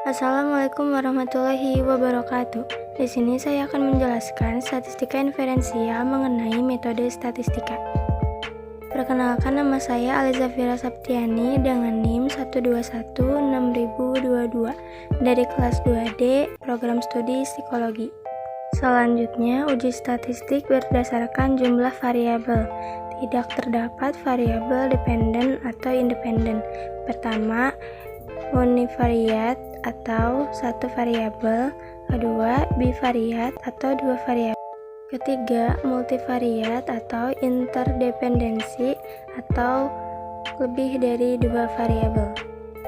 Assalamualaikum warahmatullahi wabarakatuh. Di sini saya akan menjelaskan statistika inferensial mengenai metode statistika. Perkenalkan, nama saya Alizafira Saptiani dengan NIM 1216022 dari kelas 2D Program Studi Psikologi. Selanjutnya, uji statistik berdasarkan jumlah variabel. Tidak terdapat variabel dependen atau independen. Pertama, univariat atau satu variabel. Kedua, bivariat atau dua variabel. Ketiga, multivariat atau interdependensi atau lebih dari dua variabel.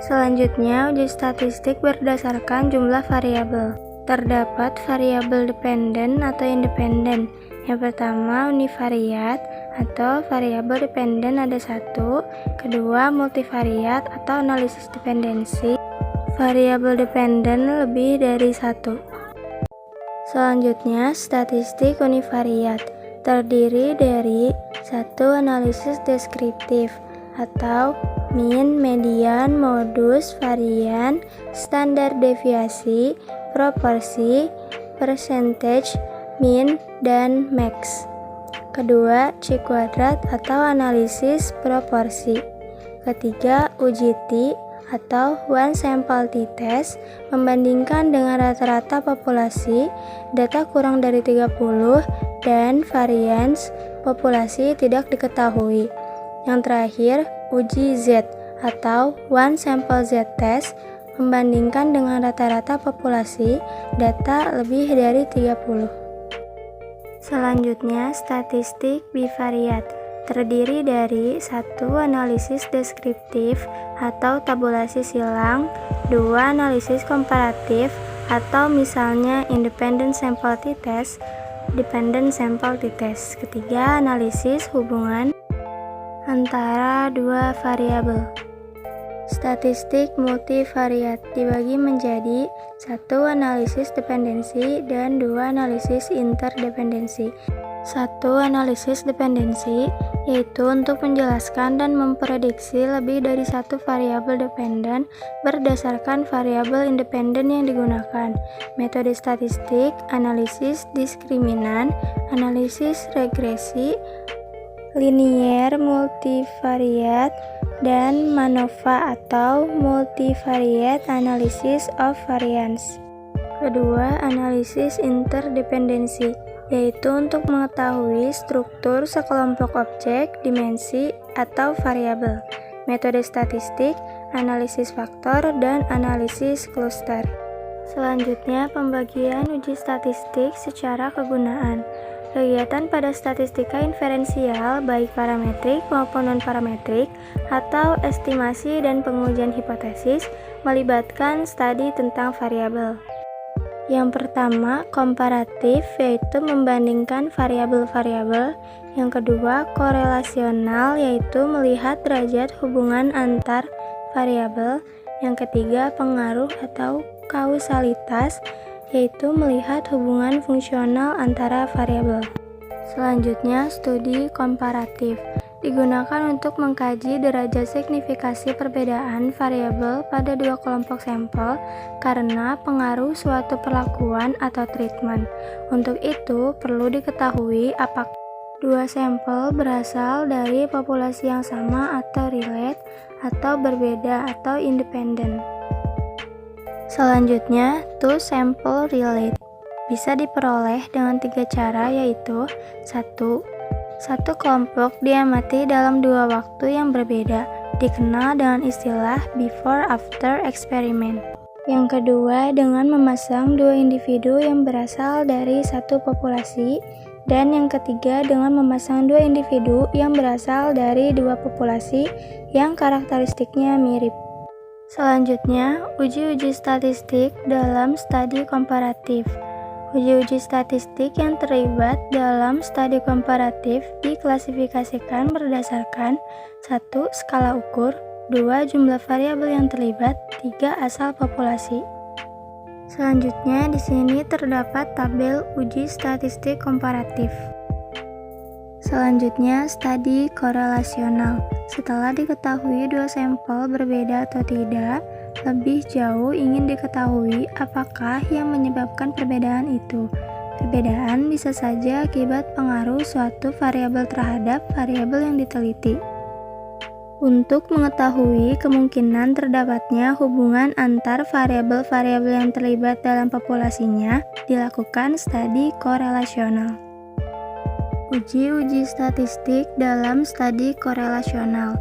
Selanjutnya, uji statistik berdasarkan jumlah variabel. Terdapat variabel dependen atau independen. Yang pertama, univariat atau variabel dependen ada satu. Kedua, multivariat atau analisis dependensi. Variabel dependen lebih dari satu. Selanjutnya, statistik univariat terdiri dari satu, analisis deskriptif atau mean, median, modus, varian, standar deviasi, proporsi, percentage, mean, dan max. Kedua, C kuadrat atau analisis proporsi. Ketiga, uji T atau one sample t-test, membandingkan dengan rata-rata populasi, data kurang dari 30, dan varians populasi tidak diketahui. Yang terakhir, uji Z atau one sample z-test, membandingkan dengan rata-rata populasi, data lebih dari 30. Selanjutnya, statistik bivariat terdiri dari satu, analisis deskriptif atau tabulasi silang. Dua, analisis komparatif atau misalnya independent sample t-test, dependent sample t-test. Ketiga, analisis hubungan antara dua variabel. Statistik multivariat dibagi menjadi satu, analisis dependensi dan dua, analisis interdependensi. Satu, analisis dependensi, yaitu untuk menjelaskan dan memprediksi lebih dari satu variabel dependen berdasarkan variabel independen yang digunakan. Metode statistik, analisis diskriminan, analisis regresi, linear multivariate, dan MANOVA atau multivariate analysis of variance. Kedua, analisis interdependensi, yaitu untuk mengetahui struktur sekelompok objek, dimensi, atau variabel. Metode statistik, analisis faktor, dan analisis cluster. Selanjutnya, pembagian uji statistik secara kegunaan. Kegiatan pada statistika inferensial baik parametrik maupun non-parametrik atau estimasi dan pengujian hipotesis melibatkan studi tentang variabel. Yang pertama, komparatif, yaitu membandingkan variabel-variabel. Yang kedua, korelasional, yaitu melihat derajat hubungan antar variabel. Yang ketiga, pengaruh atau kausalitas, yaitu melihat hubungan fungsional antara variabel. Selanjutnya, studi komparatif digunakan untuk mengkaji derajat signifikasi perbedaan variabel pada dua kelompok sampel karena pengaruh suatu perlakuan atau treatment. Untuk itu, perlu diketahui apakah dua sampel berasal dari populasi yang sama atau relate, atau berbeda atau independen. Selanjutnya, two sample relate bisa diperoleh dengan tiga cara, yaitu satu kelompok diamati dalam dua waktu yang berbeda, dikenal dengan istilah before-after experiment. Yang kedua, dengan memasang dua individu yang berasal dari satu populasi, dan yang ketiga dengan memasang dua individu yang berasal dari dua populasi yang karakteristiknya mirip. Selanjutnya, uji-uji statistik dalam studi komparatif. Uji-uji statistik yang terlibat dalam studi komparatif diklasifikasikan berdasarkan 1. Skala ukur, 2. Jumlah variabel yang terlibat, 3. Asal populasi. Selanjutnya, di sini terdapat tabel uji statistik komparatif. Selanjutnya, studi korelasional. Setelah diketahui dua sampel berbeda atau tidak, Lebih jauh ingin diketahui apakah yang menyebabkan perbedaan itu. Perbedaan bisa saja akibat pengaruh suatu variabel terhadap variabel yang diteliti. Untuk mengetahui kemungkinan terdapatnya hubungan antar variabel-variabel yang terlibat dalam populasinya, dilakukan studi korelasional. Uji-uji statistik dalam studi korelasional.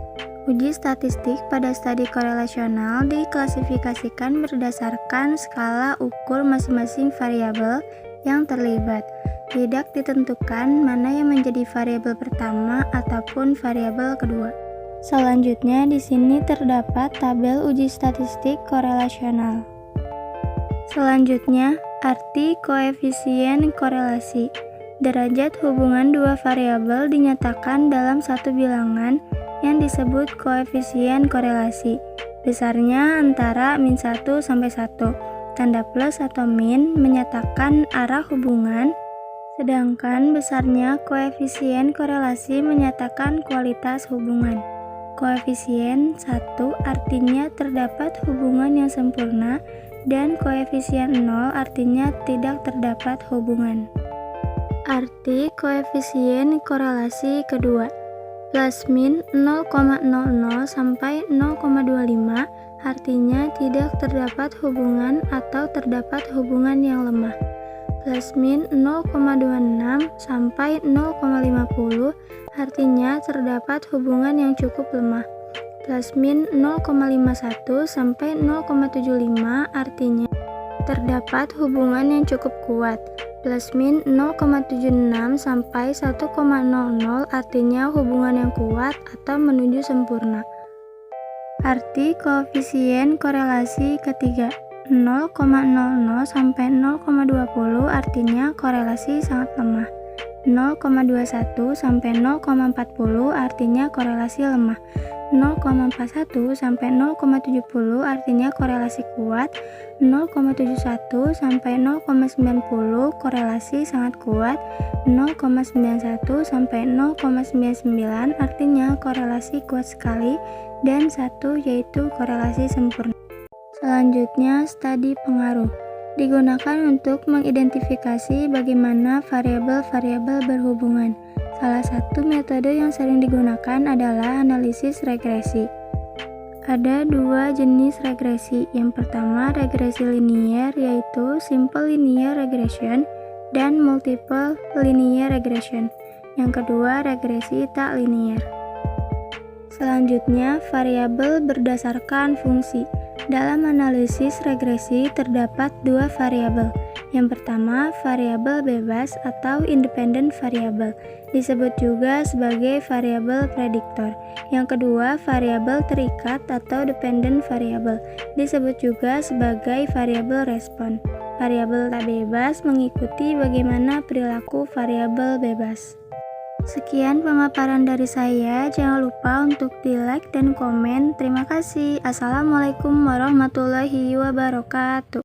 Uji statistik pada studi korelasional diklasifikasikan berdasarkan skala ukur masing-masing variabel yang terlibat. Tidak ditentukan mana yang menjadi variabel pertama ataupun variabel kedua. Selanjutnya di sini terdapat tabel uji statistik korelasional. Selanjutnya, arti koefisien korelasi. Derajat hubungan dua variabel dinyatakan dalam satu bilangan yang disebut koefisien korelasi. Besarnya antara -1 sampai 1. Tanda plus atau min menyatakan arah hubungan, sedangkan besarnya koefisien korelasi menyatakan kualitas hubungan. Koefisien 1 artinya terdapat hubungan yang sempurna dan koefisien 0 artinya tidak terdapat hubungan. Arti koefisien korelasi kedua. Plus min 0,00 sampai 0,25 artinya tidak terdapat hubungan atau terdapat hubungan yang lemah. Plus min 0,26 sampai 0,50 artinya terdapat hubungan yang cukup lemah. Plus min 0,51 sampai 0,75 artinya terdapat hubungan yang cukup kuat. Plus min 0,76 sampai 1,00 artinya hubungan yang kuat atau menuju sempurna. Arti koefisien korelasi ketiga. 0,00 sampai 0,20 artinya korelasi sangat lemah. 0,21 sampai 0,40 artinya korelasi lemah. 0,41 sampai 0,70 artinya korelasi kuat. 0,71 sampai 0,90 korelasi sangat kuat. 0,91 sampai 0,99 artinya korelasi kuat sekali, dan 1 yaitu korelasi sempurna. Selanjutnya, studi pengaruh digunakan untuk mengidentifikasi bagaimana variabel-variabel berhubungan. Salah satu metode yang sering digunakan adalah analisis regresi. Ada dua jenis regresi. Yang pertama, regresi linier, yaitu simple linear regression dan multiple linear regression. Yang kedua, regresi tak linear. Selanjutnya, variabel berdasarkan fungsi. Dalam analisis regresi terdapat dua variabel. Yang pertama, variabel bebas atau independent variable, disebut juga sebagai variabel prediktor. Yang kedua, variabel terikat atau dependent variable, disebut juga sebagai variabel respon. Variabel tak bebas mengikuti bagaimana perilaku variabel bebas. Sekian pemaparan dari saya, jangan lupa untuk di-like dan komen. Terima kasih. Assalamualaikum warahmatullahi wabarakatuh.